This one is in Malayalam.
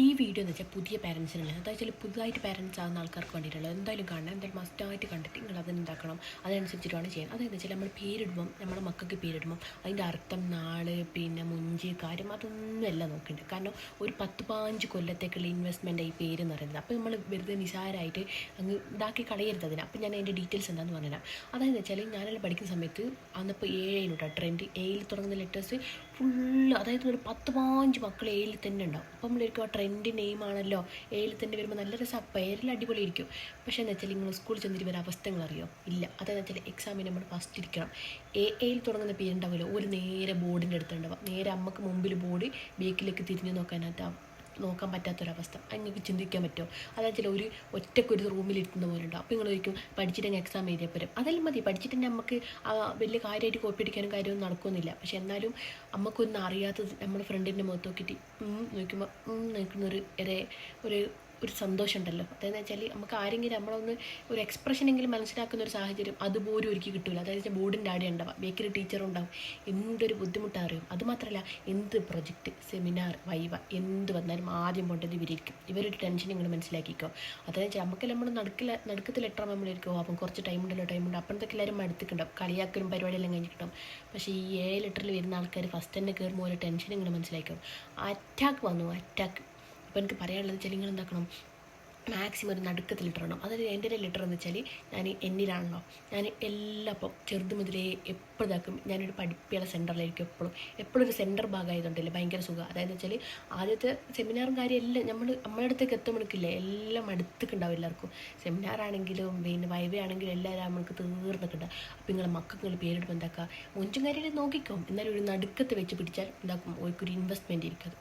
ഈ വീഡിയോ എന്ന് വെച്ചാൽ പുതിയ പാരൻസിനുള്ള എന്താ വെച്ചാൽ പുതുതായിട്ട് പാരൻസ് ആകുന്ന ആൾക്കാർക്ക് വേണ്ടിയിട്ടുള്ളത് എന്തായാലും കാണണം, എന്തായാലും മസ്റ്റായിട്ട് കണ്ടിട്ട് നിങ്ങൾ അത് ഉണ്ടാക്കണം. അതനുസരിച്ചിട്ട് വേണം ചെയ്യാൻ. അതെന്ന് വെച്ചാൽ നമ്മൾ പേരിടുമ്പം നമ്മുടെ മക്കൾക്ക് പേരിടുമ്പം അതിൻ്റെ അർത്ഥം, നാള്, പിന്നെ മുഞ്ച്, കാര്യം അതൊന്നും എല്ലാം നോക്കുന്നുണ്ട്. കാരണം ഒരു 10-15 കൊല്ലത്തേക്കുള്ള ഇൻവെസ്റ്റ്മെൻ്റ് ഈ പേര് എന്ന് പറയുന്നത്. അപ്പോൾ നമ്മൾ വെറുതെ നിസാരമായിട്ട് അങ്ങ് ഇതാക്കി കളയരുത് അതിന്. അപ്പോൾ ഞാൻ അതിൻ്റെ ഡീറ്റെയിൽസ് എന്താണെന്ന് പറഞ്ഞുതരാം. അതായത് വെച്ചാൽ ഞാനെല്ലാം പഠിക്കുന്ന സമയത്ത് അന്നിപ്പോൾ ഏഴിലോട്ടാണ് ട്രെൻഡ്. എയിൽ തുടങ്ങുന്ന ലെറ്റേഴ്സ് ഫുള്ള്, അതായത് ഒരു 10-15 മക്കൾ എയിൽ തന്നെ ഉണ്ടാവും. അപ്പം നമ്മളൊരിക്കും ആ ട്രെൻഡ് നെയിമാണല്ലോ എയിൽ തന്നെ വരുമ്പോൾ നല്ല രസം, പേരെല്ലാം അടിപൊളിയായിരിക്കും. പക്ഷേ എന്ന് വെച്ചാൽ നിങ്ങൾ സ്കൂളിൽ ചെന്നിട്ട് വരെ അവസ്ഥകൾ അറിയോ? ഇല്ല. അതെന്ന് വെച്ചാൽ എക്സാമിന് നമ്മൾ ഫസ്റ്റ് ഇരിക്കണം. എയിൽ തുടങ്ങുന്ന പേരുണ്ടാവുമല്ലോ, ഒരു നേരെ ബോർഡിൻ്റെ അടുത്തുണ്ടാവുക. നേരെ അമ്മക്ക് മുമ്പിൽ ബോർഡ്, ബേക്കിലേക്ക് തിരിഞ്ഞ് നോക്കാൻ പറ്റാത്തൊരവസ്ഥ. നിങ്ങൾക്ക് ചിന്തിക്കാൻ പറ്റുമോ? അതായത് ഒരു ഒറ്റക്കൊരു റൂമിലിരുത്തുന്ന പോലെ ഉണ്ടാവും. അപ്പോൾ നിങ്ങൾ ഒരിക്കും പഠിച്ചിട്ടെങ്കിൽ എക്സാം എഴുതിയാൽ പോരും. അതെല്ലാം മതി. പഠിച്ചിട്ടുണ്ടെങ്കിൽ നമുക്ക് വലിയ കാര്യമായിട്ട് കോപ്പി അടിക്കാനും കാര്യമൊന്നും നടക്കുന്നില്ല. പക്ഷെ എന്നാലും നമുക്കൊന്നും അറിയാത്തത് നമ്മുടെ ഫ്രണ്ടിൻ്റെ മുഖത്ത് നോക്കിയിട്ട് നോക്കുമ്പോൾ നോക്കുന്നൊരു ഒരു സന്തോഷം ഉണ്ടല്ലോ. അതെന്ന് വെച്ചാൽ നമുക്ക് ആരെങ്കിലും നമ്മളൊന്ന് ഒരു എക്സ്പ്രഷനെങ്കിലും മനസ്സിലാക്കുന്ന ഒരു സാഹചര്യം അതുപോലും ഒരുക്കി കിട്ടില്ല. അതായത് ബോർഡിൻ്റെ ആടെ ഉണ്ടാവും, ബേക്കറി ടീച്ചറും ഉണ്ടാവും. എന്തൊരു ബുദ്ധിമുട്ടാണ് അറിയും. അതുമാത്രമല്ല, എന്ത് പ്രൊജക്റ്റ്, സെമിനാർ, വൈവ എന്ത് വന്നാലും ആദ്യം പോണ്ടത് ഇവരിക്കും. ഇവരൊരു ടെൻഷൻ നിങ്ങൾ മനസ്സിലാക്കിക്കോ. അതെന്ന് വെച്ചാൽ നമുക്ക് നമ്മൾ നടുക്കത്തിൽ ലെറ്റർ നമ്മളിരിക്കും. അപ്പം കുറച്ച് ടൈമുണ്ട്. അപ്പോഴത്തേക്ക് എല്ലാവരും മടുത്തിട്ടുണ്ടാവും, കളിയാക്കലും പരിപാടിയെല്ലാം കഴിഞ്ഞിട്ടുണ്ടാവും. പക്ഷേ ഈ 7 ലെറ്ററിൽ വരുന്ന ആൾക്കാർ ഫസ്റ്റ് തന്നെ കയറുമ്പോൾ ഒരു ടെൻഷൻ നിങ്ങൾ മനസ്സിലാക്കും. അറ്റാക്ക് വന്നു. അപ്പോൾ എനിക്ക് പറയാനുള്ളത് വെച്ചാൽ നിങ്ങൾ എന്താക്കണം, മാക്സിമം ഒരു നടുക്കത്തിൽ ലിറ്റർ. അതായത് എൻ്റെ ലിറ്റർ എന്ന് വെച്ചാൽ ഞാൻ എന്നിലാണല്ലോ, ഞാൻ എല്ലാം ഇപ്പോൾ ചെറുത് മുതലേ എപ്പോഴും ഇതാക്കും. ഞാനൊരു പഠിപ്പിയുള്ള സെൻറ്ററിലായിരിക്കും എപ്പോഴും ഒരു സെൻറ്റർ ഭാഗമായതുകൊണ്ടല്ലേ ഭയങ്കര സുഖം. അതായത് വെച്ചാൽ ആദ്യത്തെ സെമിനാറും കാര്യം എല്ലാം നമ്മുടെ അടുത്തേക്ക് എത്തുമ്പോഴേക്കില്ലേ എല്ലാം അടുത്തേക്കുണ്ടാവും എല്ലാവർക്കും. സെമിനാറാണെങ്കിലും പിന്നെ വൈവ ആണെങ്കിലും എല്ലാവരും നമ്മൾക്ക് തീർന്നിട്ടുണ്ടാവും. അപ്പോൾ നിങ്ങളെ മക്കൾ പേരിടുമ്പോൾ എന്താക്കുക, മുഞ്ചും കാര്യം നോക്കിക്കോ. എന്നാലും ഒരു നടുക്കത്ത് വെച്ച് പിടിച്ചാൽ എന്താക്കും, ഒരു ഇൻവെസ്റ്റ്മെൻറ്റ് ഇരിക്കും.